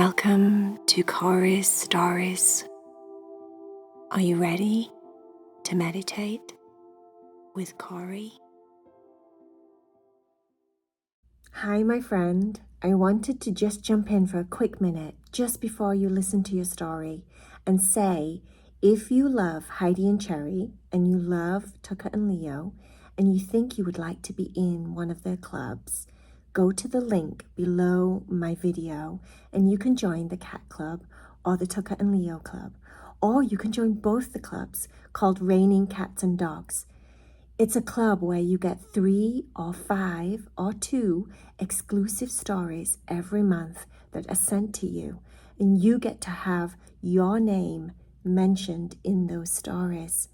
Welcome to Cory's Stories. Are you ready to meditate with Cory? Hi, my friend. I wanted to just jump in for a quick minute just before you listen to your story and say, if you love Heidi and Cherry and you love Tucker and Leo and you think you would like to be in one of their clubs, go to the link below my video and you can join the Cat Club or the Tucker and Leo Club, or you can join both the clubs called Raining Cats and Dogs. It's a club where you get 3 or 5 or 2 exclusive stories every month that are sent to you, and you get to have your name mentioned in those stories.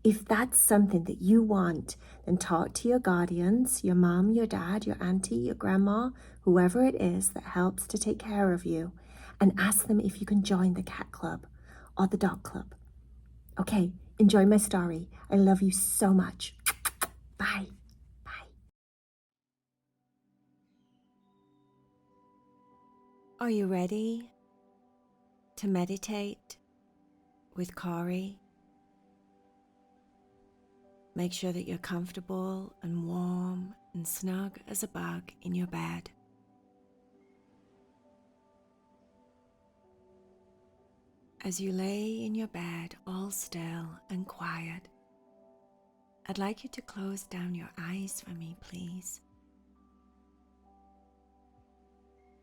If that's something that you want, then talk to your guardians, your mom, your dad, your auntie, your grandma, whoever it is that helps to take care of you, and ask them if you can join the cat club or the dog club. Okay, enjoy my story. I love you so much. Bye. Bye. Are you ready to meditate with Cory? Make sure that you're comfortable and warm and snug as a bug in your bed. As you lay in your bed all still and quiet, I'd like you to close down your eyes for me, please.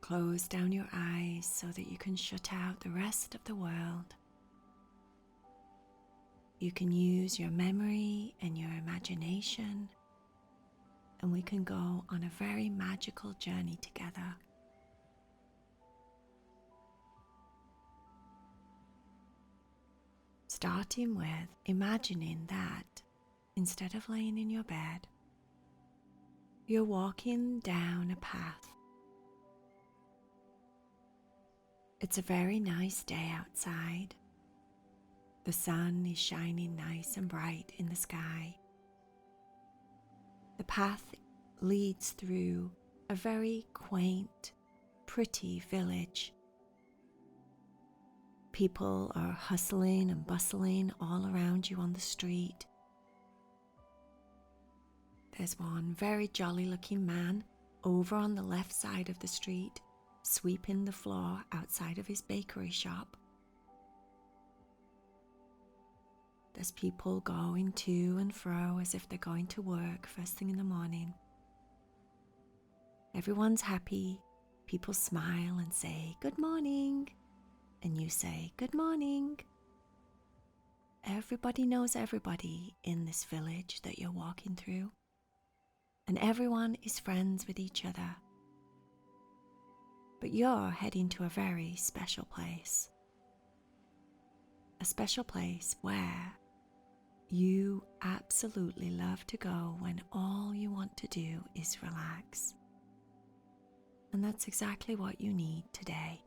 Close down your eyes so that you can shut out the rest of the world. You can use your memory and your imagination, and we can go on a very magical journey together. Starting with imagining that instead of laying in your bed, you're walking down a path. It's a very nice day outside. The sun is shining nice and bright in the sky. The path leads through a very quaint, pretty village. People are hustling and bustling all around you on the street. There's one very jolly-looking man over on the left side of the street, sweeping the floor outside of his bakery shop. There's people going to and fro as if they're going to work first thing in the morning. Everyone's happy. People smile and say, "Good morning." And you say, "Good morning." Everybody knows everybody in this village that you're walking through. And everyone is friends with each other. But you're heading to a very special place. A special place where you absolutely love to go when all you want to do is relax. And that's exactly what you need today.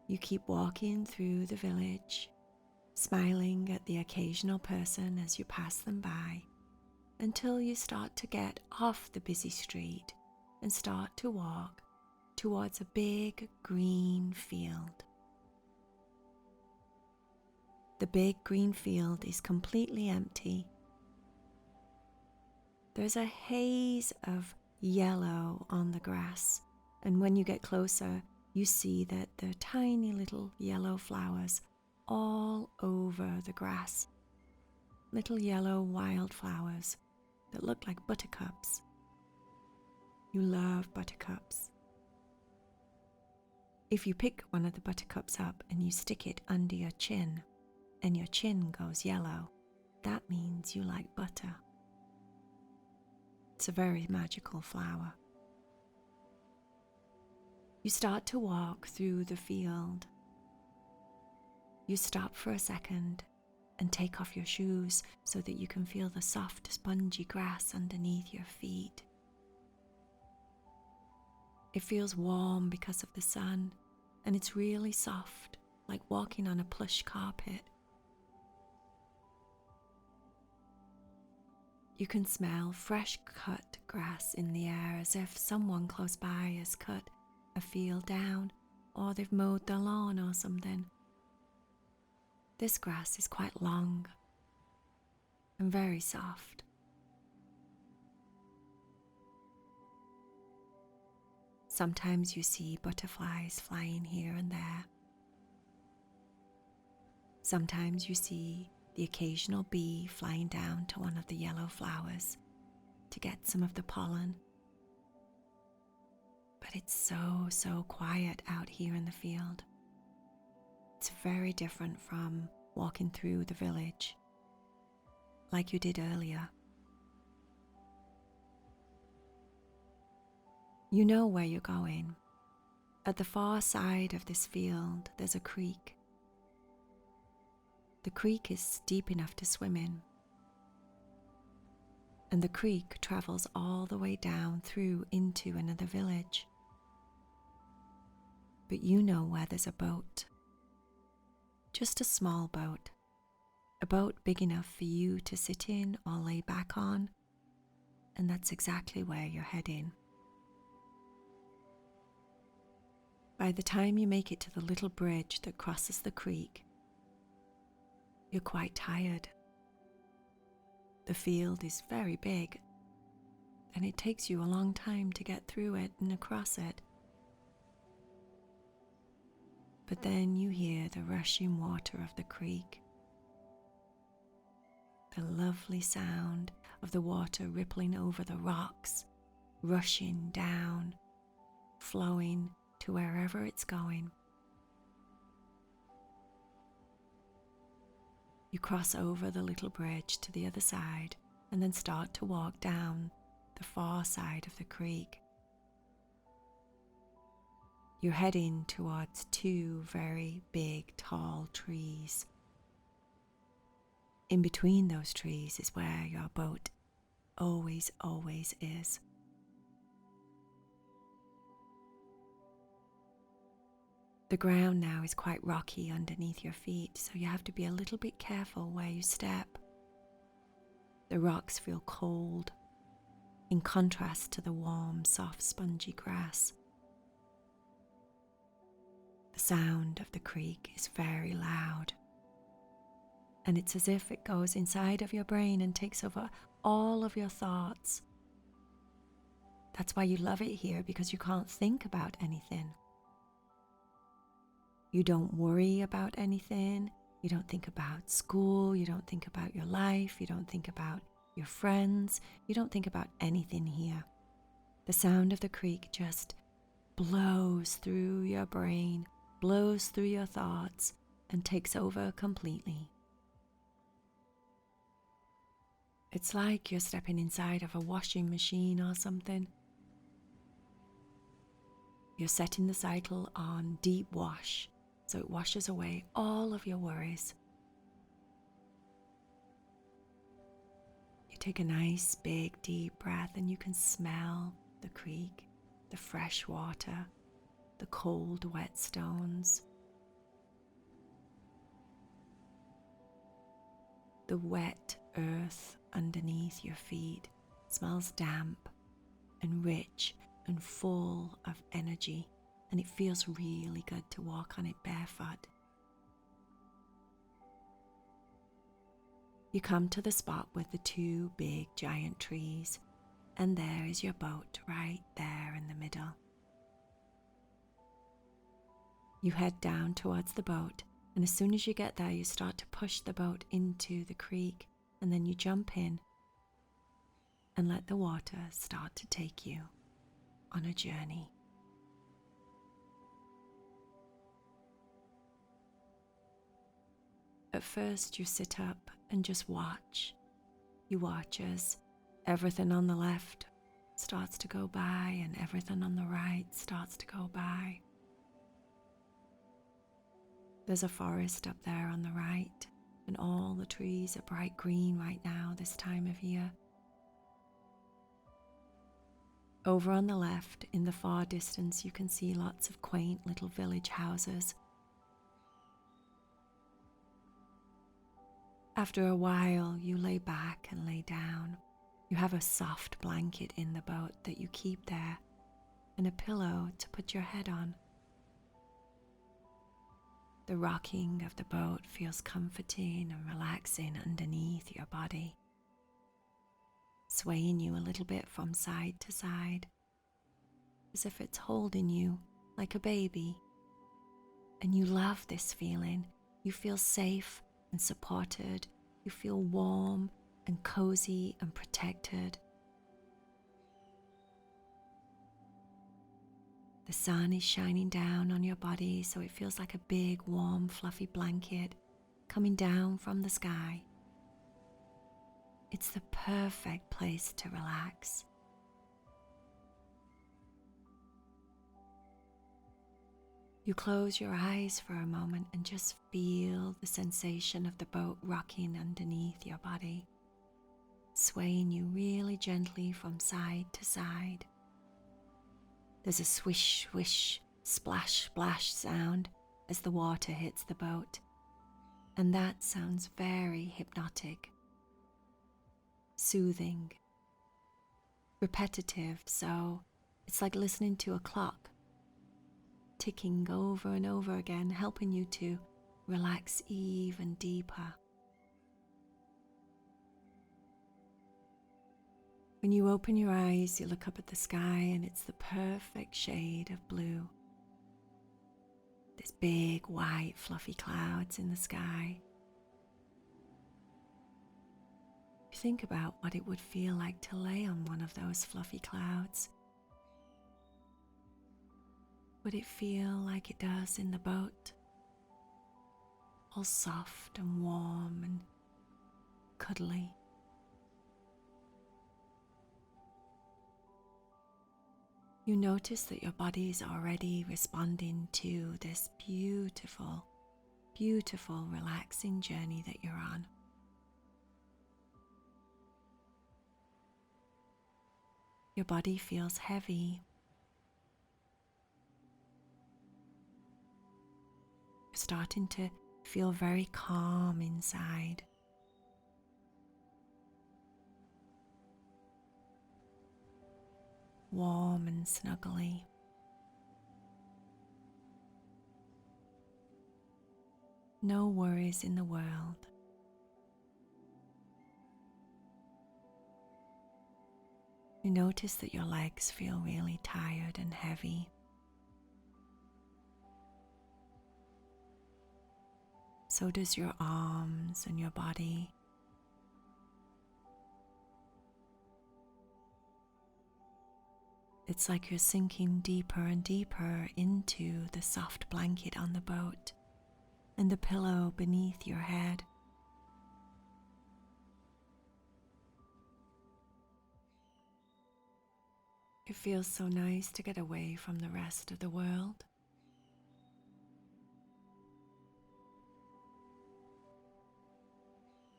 You keep walking through the village, smiling at the occasional person as you pass them by, until you start to get off the busy street and start to walk towards a big green field. The big green field is completely empty. There's a haze of yellow on the grass, and when you get closer, you see that there are tiny little yellow flowers all over the grass. Little yellow wildflowers that look like buttercups. You love buttercups. If you pick one of the buttercups up and you stick it under your chin, and your chin goes yellow, that means you like butter. It's a very magical flower. You start to walk through the field. You stop for a second and take off your shoes so that you can feel the soft, spongy grass underneath your feet. It feels warm because of the sun, and it's really soft, like walking on a plush carpet. You can smell fresh cut grass in the air, as if someone close by has cut a field down, or they've mowed their lawn or something. This grass is quite long and very soft. Sometimes you see butterflies flying here and there. Sometimes you see the occasional bee flying down to one of the yellow flowers to get some of the pollen. But it's so quiet out here in the field. It's very different from walking through the village, like you did earlier. You know where you're going. At the far side of this field, there's a creek. The creek is deep enough to swim in. And the creek travels all the way down through into another village. But you know where there's a boat. Just a small boat. A boat big enough for you to sit in or lay back on. And that's exactly where you're heading. By the time you make it to the little bridge that crosses the creek, you're quite tired. The field is very big, and it takes you a long time to get through it and across it. But then you hear the rushing water of the creek, the lovely sound of the water rippling over the rocks, rushing down, flowing to wherever it's going. You cross over the little bridge to the other side and then start to walk down the far side of the creek. You're heading towards two very big, tall trees. In between those trees is where your boat always is. The ground now is quite rocky underneath your feet, so you have to be a little bit careful where you step. The rocks feel cold, in contrast to the warm, soft, spongy grass. The sound of the creek is very loud, and it's as if it goes inside of your brain and takes over all of your thoughts. That's why you love it here, because you can't think about anything. You don't worry about anything. You don't think about school. You don't think about your life. You don't think about your friends. You don't think about anything here. The sound of the creek just blows through your brain, blows through your thoughts, and takes over completely. It's like you're stepping inside of a washing machine or something. You're setting the cycle on deep wash, so it washes away all of your worries. You take a nice big deep breath and you can smell the creek, the fresh water, the cold wet stones. The wet earth underneath your feet smells damp and rich and full of energy, and it feels really good to walk on it barefoot. You come to the spot with the two big giant trees, and there is your boat right there in the middle. You head down towards the boat, and as soon as you get there, you start to push the boat into the creek, and then you jump in and let the water start to take you on a journey. At first you sit up and just watch. You watch as everything on the left starts to go by and everything on the right starts to go by. There's a forest up there on the right, and all the trees are bright green right now this time of year. Over on the left, in the far distance, you can see lots of quaint little village houses. After a while, you lay back and lay down, You have a soft blanket in the boat that you keep there and a pillow to put your head on. The rocking of the boat feels comforting and relaxing underneath your body, swaying you a little bit from side to side, as if it's holding you like a baby. And you love this feeling. You feel safe and supported. You feel warm and cozy and protected. The sun is shining down on your body, so it feels like a big, warm, fluffy blanket coming down from the sky. It's the perfect place to relax. You close your eyes for a moment and just feel the sensation of the boat rocking underneath your body, swaying you really gently from side to side. There's a swish, swish, splash, splash sound as the water hits the boat, and that sounds very hypnotic, soothing, repetitive, so it's like listening to a clock ticking over and over again, helping you to relax even deeper. When you open your eyes, you look up at the sky and it's the perfect shade of blue. There's big, white, fluffy clouds in the sky. You think about what it would feel like to lay on one of those fluffy clouds. Would it feel like it does in the boat? All soft and warm and cuddly. You notice that your body is already responding to this beautiful, beautiful, relaxing journey that you're on. Your body feels heavy. You're starting to feel very calm inside. Warm and snuggly. No worries in the world. You notice that your legs feel really tired and heavy. So does your arms and your body. It's like you're sinking deeper and deeper into the soft blanket on the boat and the pillow beneath your head. It feels so nice to get away from the rest of the world.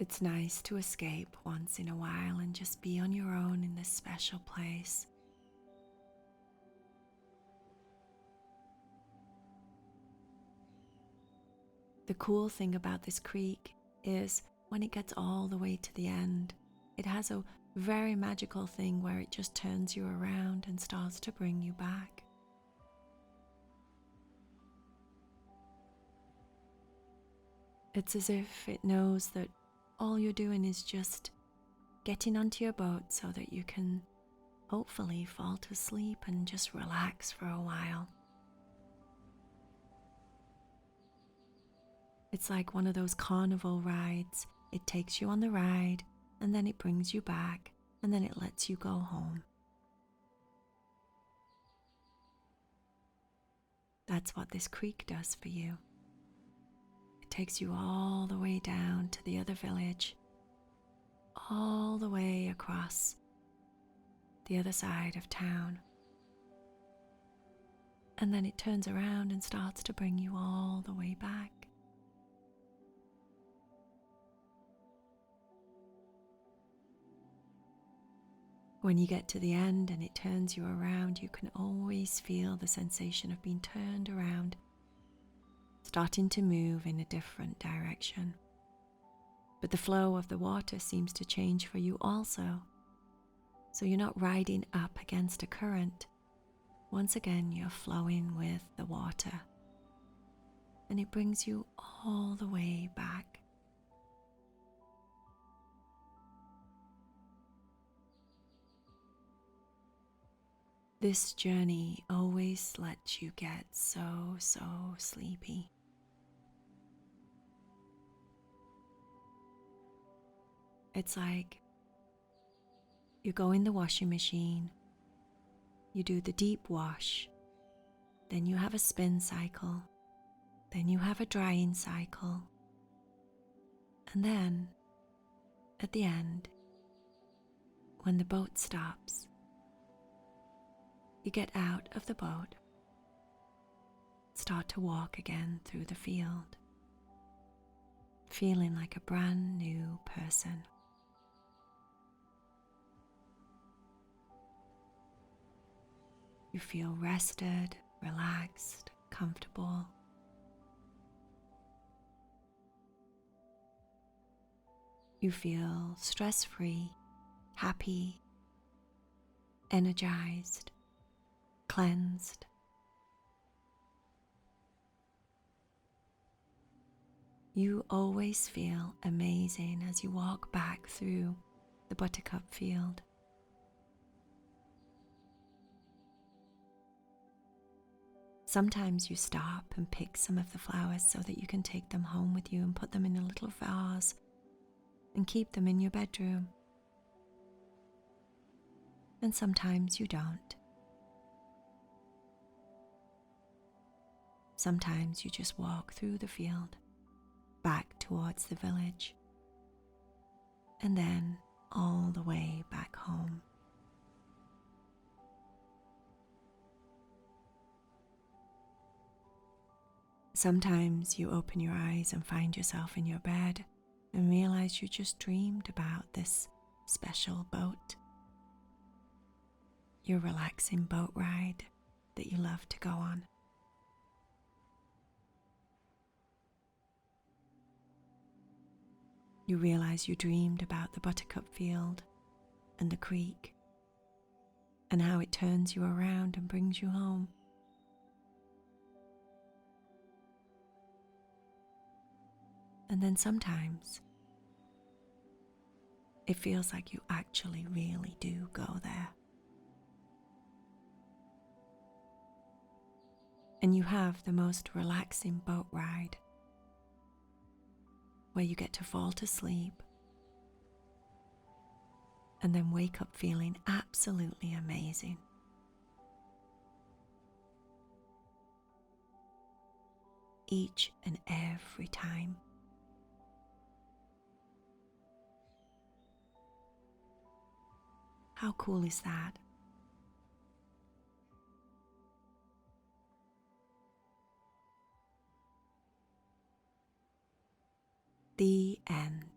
It's nice to escape once in a while and just be on your own in this special place. The cool thing about this creek is when it gets all the way to the end, it has a very magical thing where it just turns you around and starts to bring you back. It's as if it knows that all you're doing is just getting onto your boat so that you can hopefully fall to sleep and just relax for a while. It's like one of those carnival rides. It takes you on the ride, and then it brings you back, and then it lets you go home. That's what this creek does for you. It takes you all the way down to the other village, all the way across the other side of town. And then it turns around and starts to bring you all the way back. When you get to the end and it turns you around, you can always feel the sensation of being turned around, starting to move in a different direction. But the flow of the water seems to change for you also. So you're not riding up against a current. Once again, you're flowing with the water. And it brings you all the way back. This journey always lets you get so sleepy. It's like you go in the washing machine, you do the deep wash, then you have a spin cycle, then you have a drying cycle, and then at the end, when the boat stops, you get out of the boat, start to walk again through the field, feeling like a brand new person. You feel rested, relaxed, comfortable. You feel stress-free, happy, energized, cleansed. You always feel amazing as you walk back through the buttercup field. Sometimes you stop and pick some of the flowers so that you can take them home with you and put them in a little vase and keep them in your bedroom. And sometimes you don't. Sometimes you just walk through the field, back towards the village, and then all the way back home. Sometimes you open your eyes and find yourself in your bed and realize you just dreamed about this special boat, your relaxing boat ride that you love to go on. You realize you dreamed about the buttercup field and the creek and how it turns you around and brings you home. And then sometimes it feels like you actually really do go there. And you have the most relaxing boat ride where you get to fall to sleep and then wake up feeling absolutely amazing. Each and every time. How cool is that? The end.